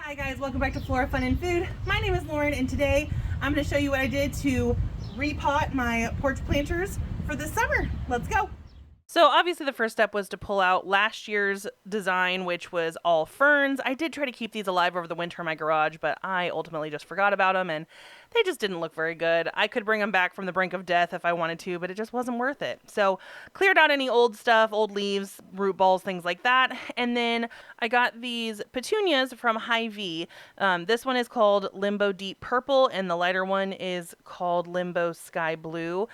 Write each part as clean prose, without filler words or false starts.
Hi guys, welcome back to Flora Fun and Food. My name is Lauren and today I'm going to show you what I did to repot my porch planters for this summer. Let's go. So obviously the first step was to pull out last year's design, which was all ferns. I did try to keep these alive over the winter in my garage, but I ultimately just forgot about them and they just didn't look very good. I could bring them back from the brink of death if I wanted to, but it just wasn't worth it. So cleared out any old stuff, old leaves, root balls, things like that. And then I got these petunias from Hy-Vee. This one is called Limbo Deep Purple and the lighter one is called Limbo Sky Blue.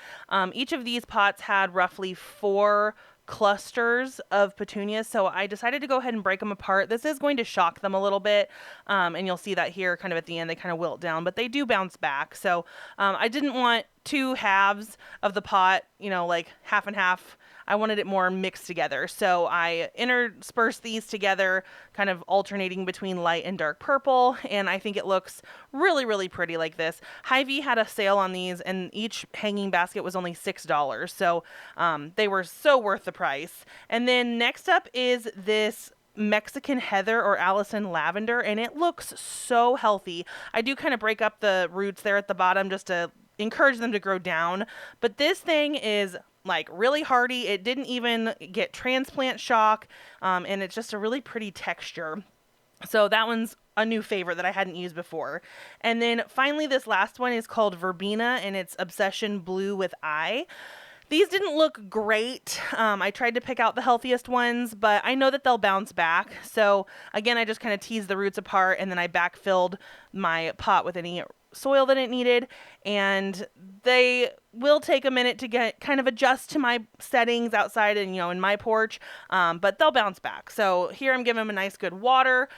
Each of these pots had roughly 4 clusters of petunias, so I decided to go ahead and break them apart. This is going to shock them a little bit, and you'll see that here kind of at the end they kind of wilt down, but they do bounce back. So I didn't want 2 halves of the pot, you know, like half and half. I wanted it more mixed together. So I interspersed these together, kind of alternating between light and dark purple. And I think it looks really, really pretty like this. Hy-Vee had a sale on these and each hanging basket was only $6. So they were so worth the price. And then next up is this Mexican heather or Allison lavender, and it looks so healthy. I do kind of break up the roots there at the bottom just to encourage them to grow down. But this thing is like really hardy. It didn't even get transplant shock, and it's just a really pretty texture. So that one's a new favorite that I hadn't used before. And then finally this last one is called Verbena and it's Obsession Blue with Eye. These didn't look great. I tried to pick out the healthiest ones, but I know that they'll bounce back. So again, I just kind of teased the roots apart and then I backfilled my pot with any soil that it needed, and they will take a minute to get kind of adjust to my settings outside and, you know, in my porch, but they'll bounce back. So here I'm giving them a nice good water.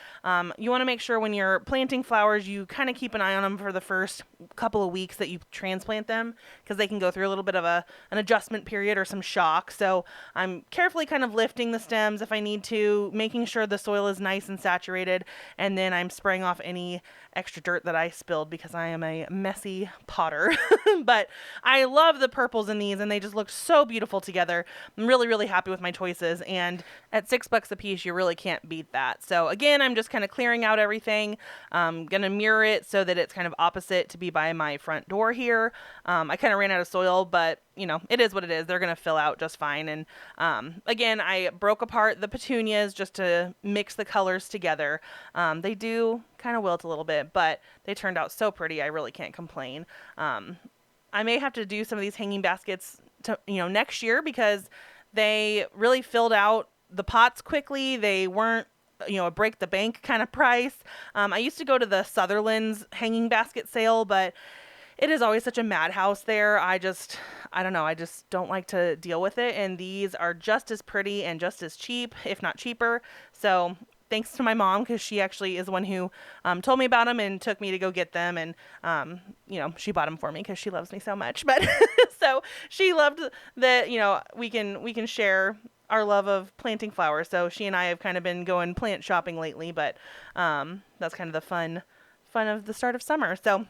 You want to make sure when you're planting flowers, you kind of keep an eye on them for the first couple of weeks that you transplant them, because they can go through a little bit of an adjustment period or some shock. So I'm carefully kind of lifting the stems if I need to, making sure the soil is nice and saturated, and then I'm spraying off any extra dirt that I spilled because I am a messy potter. But I love the purples in these and they just look so beautiful together. I'm really, really happy with my choices, and at $6 a piece, you really can't beat that. So again, I'm just kind of clearing out everything. I'm gonna mirror it so that it's kind of opposite to be by my front door here. I kind of ran out of soil, but you know, it is what it is. They're going to fill out just fine. And again, I broke apart the petunias just to mix the colors together. They do kind of wilt a little bit, but they turned out so pretty. I really can't complain. I may have to do some of these hanging baskets to, you know, next year, because they really filled out the pots quickly. They weren't, you know, a break the bank kind of price. I used to go to the Sutherland's hanging basket sale, but it is always such a madhouse there. I don't know. I just don't like to deal with it. And these are just as pretty and just as cheap, if not cheaper. So thanks to my mom, because she actually is the one who told me about them and took me to go get them. And, you know, she bought them for me because she loves me so much. But so she loved that, you know, we can share our love of planting flowers. So she and I have kind of been going plant shopping lately. But that's kind of the fun of the start of summer. So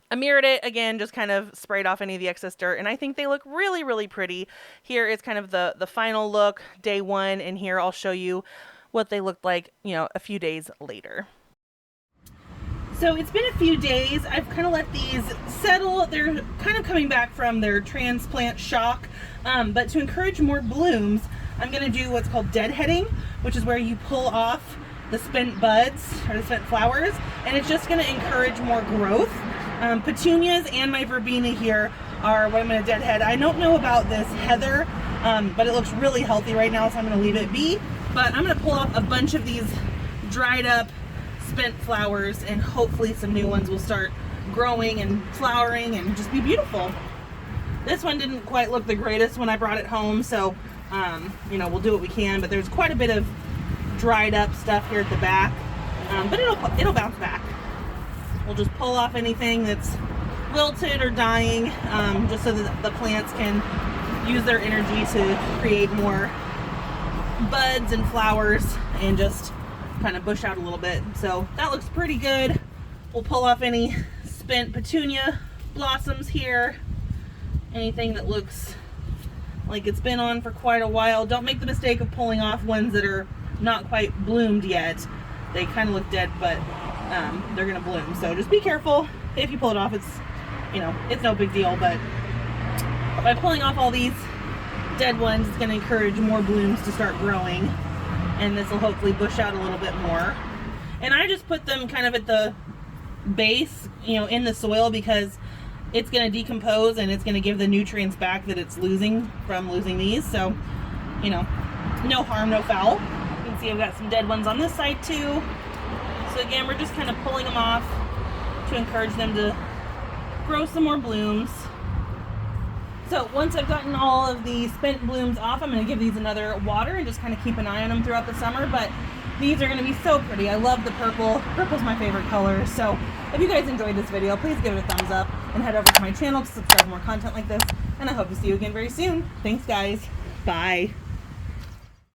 I mirrored it again, just kind of sprayed off any of the excess dirt, and I think they look really, really pretty. Here is kind of the final look, day 1, and here I'll show you what they looked like, you know, a few days later. So it's been a few days. I've kind of let these settle. They're kind of coming back from their transplant shock, but to encourage more blooms, I'm going to do what's called deadheading, which is where you pull off the spent buds or the spent flowers, and it's just going to encourage more growth. Petunias and my verbena here are what I'm going to deadhead. I don't know about this heather, but it looks really healthy right now, so I'm going to leave it be. But I'm going to pull off a bunch of these dried up spent flowers, and hopefully some new ones will start growing and flowering and just be beautiful. This one didn't quite look the greatest when I brought it home, so you know, we'll do what we can. But there's quite a bit of dried up stuff here at the back, but it'll bounce back. We'll just pull off anything that's wilted or dying, just so that the plants can use their energy to create more buds and flowers and just kind of bush out a little bit. So that looks pretty good. We'll pull off any spent petunia blossoms here. Anything that looks like it's been on for quite a while. Don't make the mistake of pulling off ones that are not quite bloomed yet. They kind of look dead, but they're gonna bloom. So just be careful. If you pull it off, it's, you know, it's no big deal, but by pulling off all these dead ones, it's gonna encourage more blooms to start growing, and this will hopefully bush out a little bit more. And I just put them kind of at the base, you know, in the soil, because it's going to decompose and it's going to give the nutrients back that it's losing from losing these. So, you know, no harm, no foul. You can see I've got some dead ones on this side too. So again, we're just kind of pulling them off to encourage them to grow some more blooms. So once I've gotten all of the spent blooms off, I'm going to give these another water and just kind of keep an eye on them throughout the summer. But these are going to be so pretty. I love the purple. Purple's my favorite color. So if you guys enjoyed this video, please give it a thumbs up and head over to my channel to subscribe for more content like this. And I hope to see you again very soon. Thanks, guys. Bye.